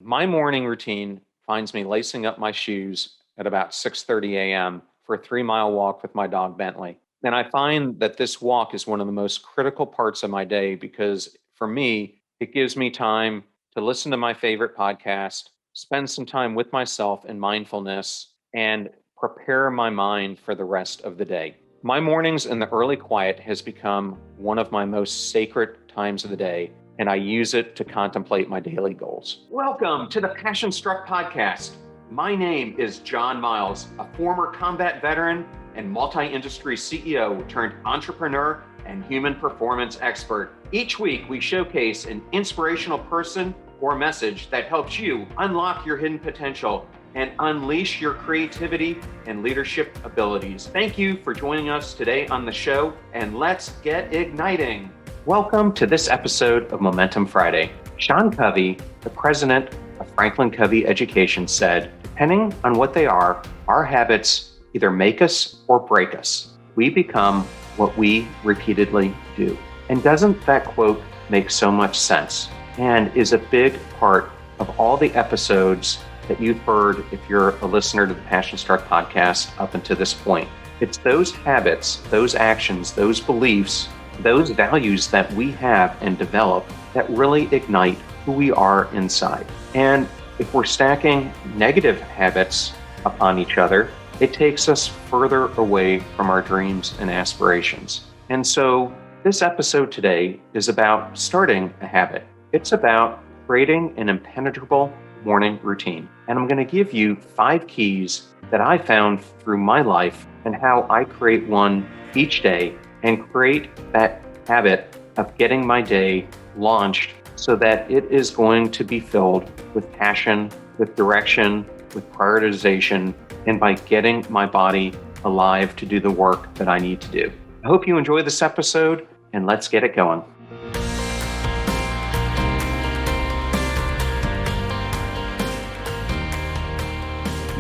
My morning routine finds me lacing up my shoes at about 6:30 a.m. for a 3-mile walk with my dog Bentley. And I find that this walk is one of the most critical parts of my day because for me, it gives me time to listen to my favorite podcast, spend some time with myself in mindfulness, and prepare my mind for the rest of the day. My mornings in the early quiet has become one of my most sacred times of the day, and I use it to contemplate my daily goals. Welcome to the Passion Struck Podcast. My name is John Miles, a former combat veteran and multi-industry CEO turned entrepreneur and human performance expert. Each week, we showcase an inspirational person or message that helps you unlock your hidden potential and unleash your creativity and leadership abilities. Thank you for joining us today on the show, and let's get igniting. Welcome to this episode of Momentum Friday. Sean Covey, the president of Franklin Covey Education, said, depending on what they are, our habits either make us or break us. We become what we repeatedly do. And doesn't that quote make so much sense and is a big part of all the episodes that you've heard if you're a listener to the Passion Struck podcast up until this point? It's those habits, those actions, those beliefs, those values that we have and develop that really ignite who we are inside. And if we're stacking negative habits upon each other, it takes us further away from our dreams and aspirations. And so this episode today is about starting a habit. It's about creating an impenetrable morning routine. And I'm going to give you 5 keys that I found through my life and how I create one each day and create that habit of getting my day launched so that it is going to be filled with passion, with direction, with prioritization, and by getting my body alive to do the work that I need to do. I hope you enjoy this episode, and let's get it going.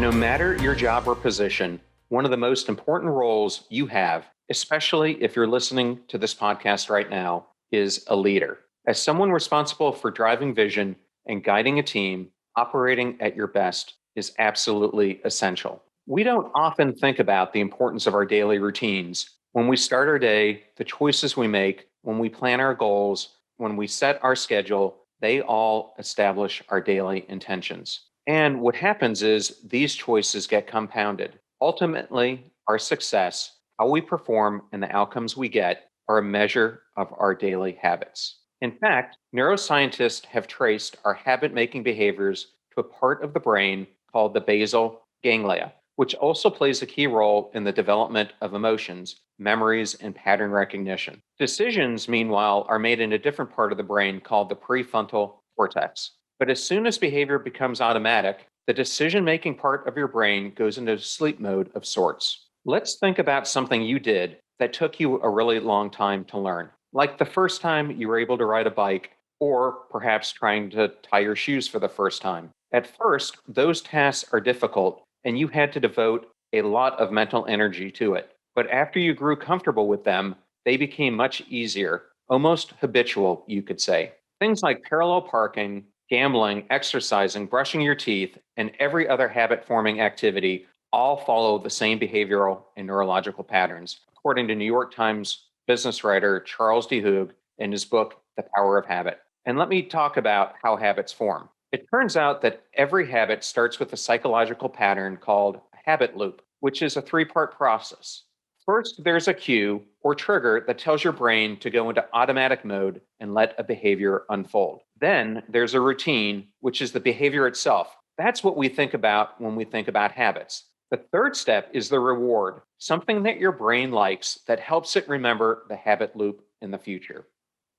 No matter your job or position, one of the most important roles you have, especially if you're listening to this podcast right now, is a leader. As someone responsible for driving vision and guiding a team, operating at your best is absolutely essential. We don't often think about the importance of our daily routines. When we start our day, the choices we make, when we plan our goals, when we set our schedule, they all establish our daily intentions. And what happens is these choices get compounded. Ultimately, our success, how we perform, and the outcomes we get are a measure of our daily habits. In fact, neuroscientists have traced our habit-making behaviors to a part of the brain called the basal ganglia, which also plays a key role in the development of emotions, memories, and pattern recognition. Decisions, meanwhile, are made in a different part of the brain called the prefrontal cortex. But as soon as behavior becomes automatic, the decision-making part of your brain goes into sleep mode of sorts. Let's think about something you did that took you a really long time to learn, like the first time you were able to ride a bike, or perhaps trying to tie your shoes for the first time. At first, those tasks are difficult, and you had to devote a lot of mental energy to it. But after you grew comfortable with them, they became much easier, almost habitual, you could say. Things like parallel parking, gambling, exercising, brushing your teeth, and every other habit-forming activity all follow the same behavioral and neurological patterns, according to New York Times business writer Charles D. Hughes in his book, The Power of Habit. And let me talk about how habits form. It turns out that every habit starts with a psychological pattern called a habit loop, which is a 3-part process. First, there's a cue or trigger that tells your brain to go into automatic mode and let a behavior unfold. Then there's a routine, which is the behavior itself. That's what we think about when we think about habits. The third step is the reward, something that your brain likes that helps it remember the habit loop in the future.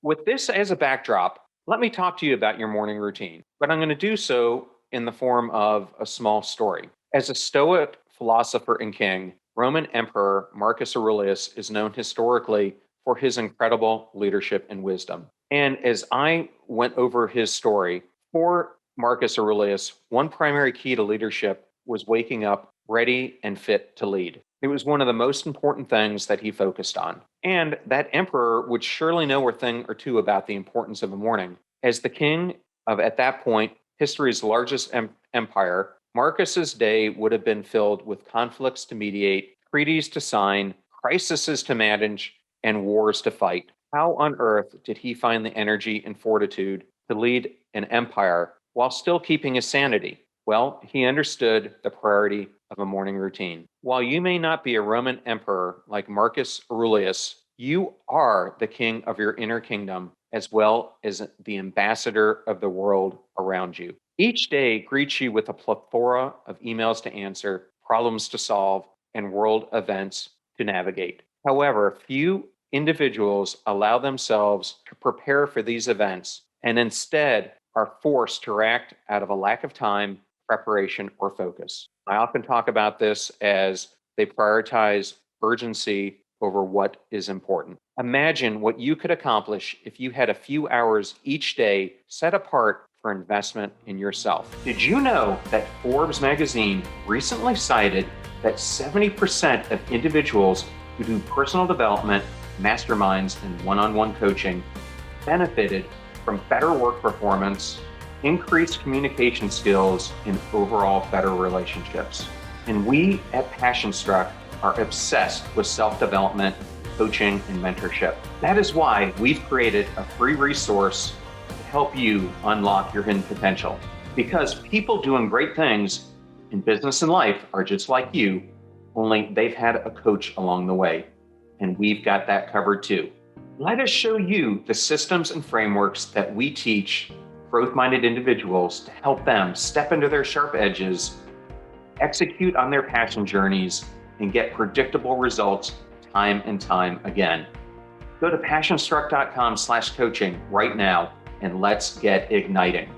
With this as a backdrop, let me talk to you about your morning routine, but I'm going to do so in the form of a small story. As a Stoic philosopher and king, Roman Emperor Marcus Aurelius is known historically for his incredible leadership and wisdom. And as I went over his story, for Marcus Aurelius, one primary key to leadership was waking up ready and fit to lead. It was one of the most important things that he focused on. And that emperor would surely know a thing or two about the importance of the morning. As the king of, at that point, history's largest empire, Marcus's day would have been filled with conflicts to mediate, treaties to sign, crises to manage, and wars to fight. How on earth did he find the energy and fortitude to lead an empire while still keeping his sanity? Well, he understood the priority of a morning routine. While you may not be a Roman emperor like Marcus Aurelius, you are the king of your inner kingdom as well as the ambassador of the world around you. Each day greets you with a plethora of emails to answer, problems to solve, and world events to navigate. However, few individuals allow themselves to prepare for these events and instead are forced to act out of a lack of time, preparation, or focus. I often talk about this as they prioritize urgency over what is important. Imagine what you could accomplish if you had a few hours each day set apart for investment in yourself. Did you know that Forbes magazine recently cited that 70% of individuals who do personal development, masterminds, and one-on-one coaching benefited from better work performance, increased communication skills, and overall better relationships? And we at Passion Struck are obsessed with self-development, coaching, and mentorship. That is why we've created a free resource to help you unlock your hidden potential. Because people doing great things in business and life are just like you, only they've had a coach along the way. And we've got that covered too. Let us show you the systems and frameworks that we teach growth-minded individuals to help them step into their sharp edges, execute on their passion journeys, and get predictable results time and time again. Go to passionstruck.com/coaching right now and let's get igniting.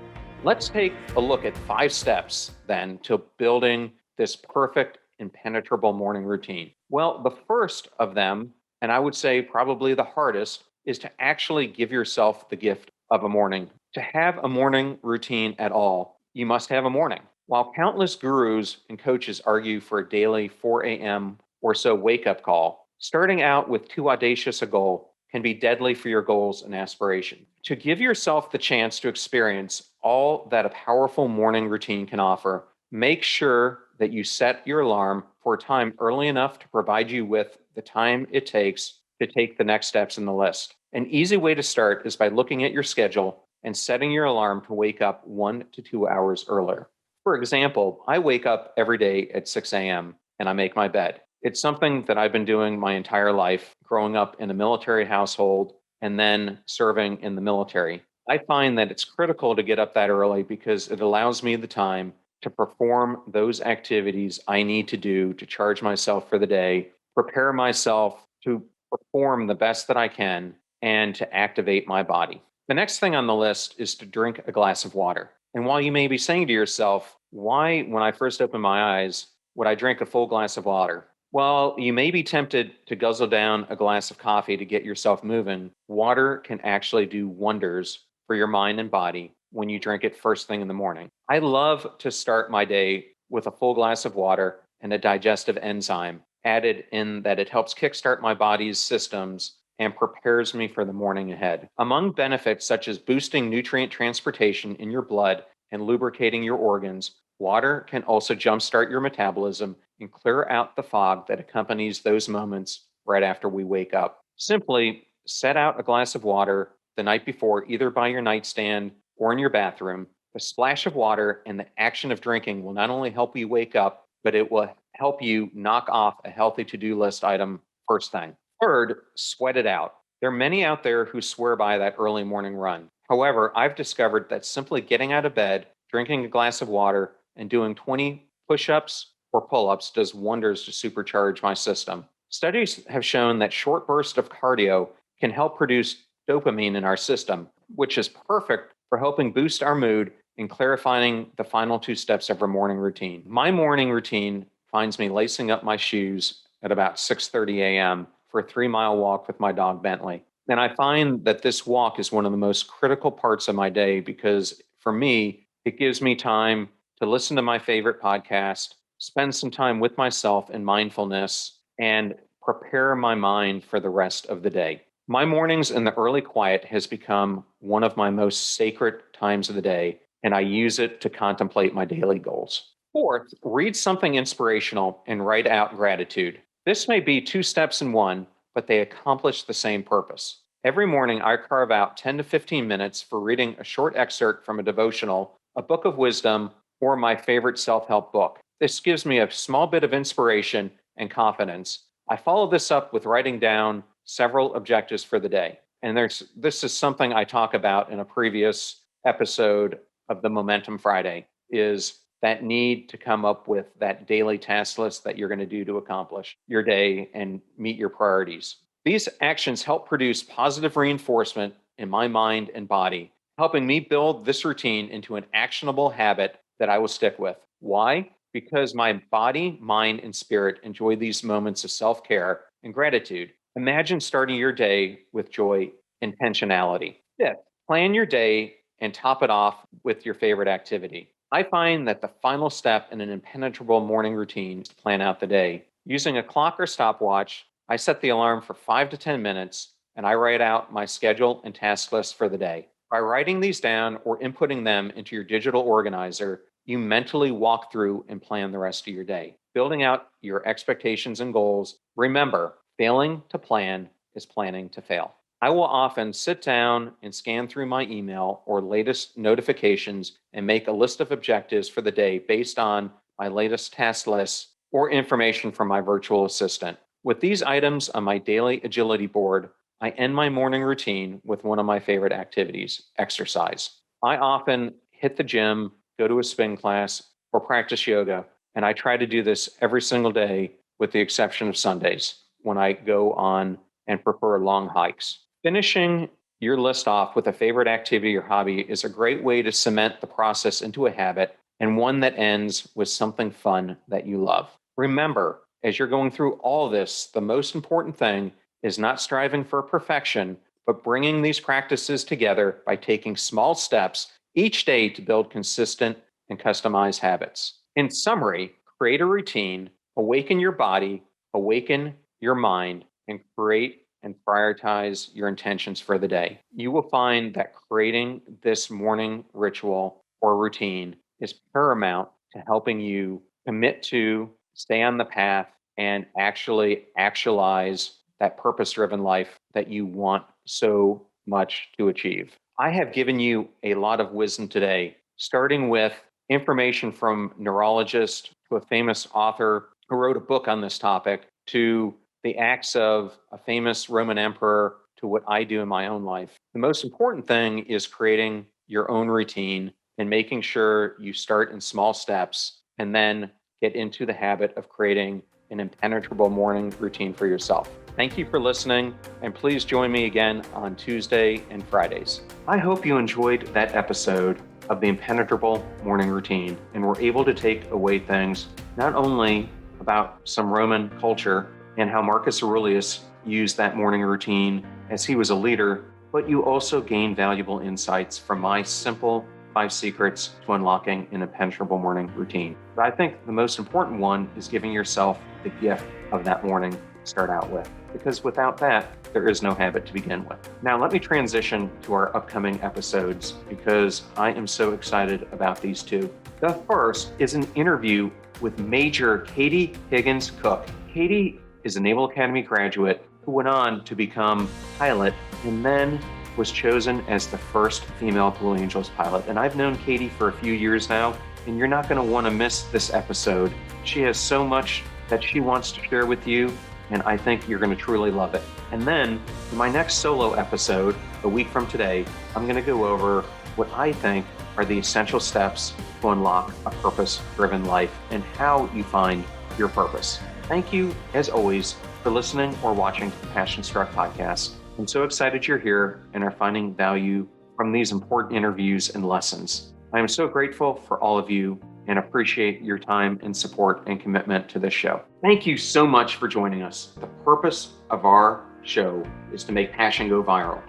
Let's take a look at 5 steps then to building this perfect impenetrable morning routine. Well, the first of them, and I would say probably the hardest, is to actually give yourself the gift of a morning. To have a morning routine at all, you must have a morning. While countless gurus and coaches argue for a daily 4 a.m. or so wake-up call, starting out with too audacious a goal can be deadly for your goals and aspirations. To give yourself the chance to experience all that a powerful morning routine can offer, make sure that you set your alarm for a time early enough to provide you with the time it takes to take the next steps in the list. An easy way to start is by looking at your schedule and setting your alarm to wake up 1 to 2 hours earlier. For example, I wake up every day at 6 a.m. and I make my bed. It's something that I've been doing my entire life, growing up in a military household and then serving in the military. I find that it's critical to get up that early because it allows me the time to perform those activities I need to do to charge myself for the day, prepare myself to perform the best that I can, and to activate my body. The next thing on the list is to drink a glass of water. And while you may be saying to yourself, why, when I first open my eyes, would I drink a full glass of water? Well, you may be tempted to guzzle down a glass of coffee to get yourself moving. Water can actually do wonders for your mind and body when you drink it first thing in the morning. I love to start my day with a full glass of water and a digestive enzyme added in that it helps kickstart my body's systems and prepares me for the morning ahead. Among benefits such as boosting nutrient transportation in your blood and lubricating your organs, water can also jumpstart your metabolism and clear out the fog that accompanies those moments right after we wake up. Simply set out a glass of water the night before, either by your nightstand or in your bathroom. A splash of water and the action of drinking will not only help you wake up, but it will help you knock off a healthy to-do list item first thing. Third, sweat it out. There are many out there who swear by that early morning run. However, I've discovered that simply getting out of bed, drinking a glass of water, and doing 20 push-ups or pull-ups does wonders to supercharge my system. Studies have shown that short bursts of cardio can help produce dopamine in our system, which is perfect for helping boost our mood and clarifying the final 2 steps of our morning routine. My morning routine finds me lacing up my shoes at about 6:30 a.m. for a 3-mile walk with my dog Bentley. And I find that this walk is one of the most critical parts of my day because for me, it gives me time to listen to my favorite podcast, spend some time with myself in mindfulness, and prepare my mind for the rest of the day. My mornings in the early quiet has become one of my most sacred times of the day, and I use it to contemplate my daily goals. Fourth, read something inspirational and write out gratitude. This may be two steps in one, but they accomplish the same purpose. Every morning, I carve out 10 to 15 minutes for reading a short excerpt from a devotional, a book of wisdom, or my favorite self help book. This gives me a small bit of inspiration and confidence. I follow this up with writing down several objectives for the day. And this is something I talk about in a previous episode of the Momentum Friday, is that need to come up with that daily task list that you're going to do to accomplish your day and meet your priorities. These actions help produce positive reinforcement in my mind and body, helping me build this routine into an actionable habit that I will stick with. Why? Because my body, mind, and spirit enjoy these moments of self-care and gratitude. Imagine starting your day with joy, intentionality. Fifth, plan your day and top it off with your favorite activity. I find that the final step in an impenetrable morning routine is to plan out the day. Using a clock or stopwatch, I set the alarm for 5 to 10 minutes and I write out my schedule and task list for the day. By writing these down or inputting them into your digital organizer, you mentally walk through and plan the rest of your day, building out your expectations and goals. Remember, failing to plan is planning to fail. I will often sit down and scan through my email or latest notifications and make a list of objectives for the day based on my latest task lists or information from my virtual assistant. With these items on my daily agility board, I end my morning routine with one of my favorite activities, exercise. I often hit the gym, go to a spin class, or practice yoga, and I try to do this every single day with the exception of Sundays when I go on and prefer long hikes. Finishing your list off with a favorite activity or hobby is a great way to cement the process into a habit and one that ends with something fun that you love. Remember, as you're going through all this, the most important thing is not striving for perfection, but bringing these practices together by taking small steps each day to build consistent and customized habits. In summary, create a routine, awaken your body, awaken your mind, and create and prioritize your intentions for the day. You will find that creating this morning ritual or routine is paramount to helping you commit to, stay on the path, and actually actualize that purpose-driven life that you want so much to achieve. I have given you a lot of wisdom today, starting with information from neurologist to a famous author who wrote a book on this topic, to the acts of a famous Roman emperor, to what I do in my own life. The most important thing is creating your own routine and making sure you start in small steps and then get into the habit of creating an impenetrable morning routine for yourself. Thank you for listening, and please join me again on Tuesday and Fridays. I hope you enjoyed that episode of the impenetrable morning routine and were able to take away things not only about some Roman culture and how Marcus Aurelius used that morning routine as he was a leader, but you also gained valuable insights from my simple 5 secrets to unlocking an impenetrable morning routine. But I think the most important one is giving yourself the gift of that morning to start out with, because without that, there is no habit to begin with. Now, let me transition to our upcoming episodes because I am so excited about these two. The first is an interview with Major Katie Higgins Cook. Katie is a Naval Academy graduate who went on to become pilot and then was chosen as the first female Blue Angels pilot. And I've known Katie for a few years now, and you're not going to want to miss this episode. She has so much that she wants to share with you, and I think you're going to truly love it. And then in my next solo episode, a week from today, I'm going to go over what I think are the essential steps to unlock a purpose-driven life and how you find your purpose. Thank you, as always, for listening or watching the Passion Struck podcast. I'm so excited you're here and are finding value from these important interviews and lessons. I am so grateful for all of you and appreciate your time and support and commitment to this show. Thank you so much for joining us. The purpose of our show is to make passion go viral.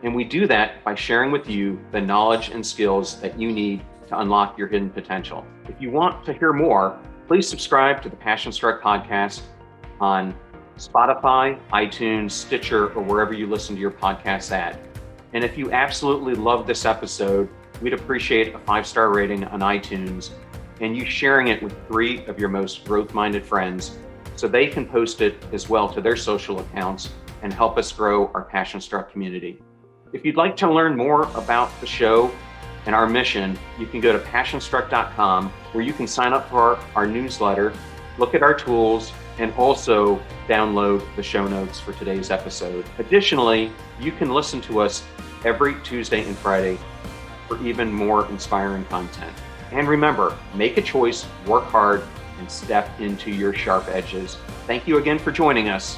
And we do that by sharing with you the knowledge and skills that you need to unlock your hidden potential. If you want to hear more, please subscribe to the Passion Struck podcast on Spotify, iTunes, Stitcher, or wherever you listen to your podcasts at. And if you absolutely love this episode, we'd appreciate a 5-star rating on iTunes and you sharing it with 3 of your most growth-minded friends so they can post it as well to their social accounts and help us grow our Passion Struck community. If you'd like to learn more about the show and our mission, you can go to passionstruck.com where you can sign up for our newsletter, look at our tools, and also download the show notes for today's episode. Additionally, you can listen to us every Tuesday and Friday for even more inspiring content. And remember, make a choice, work hard, and step into your sharp edges. Thank you again for joining us.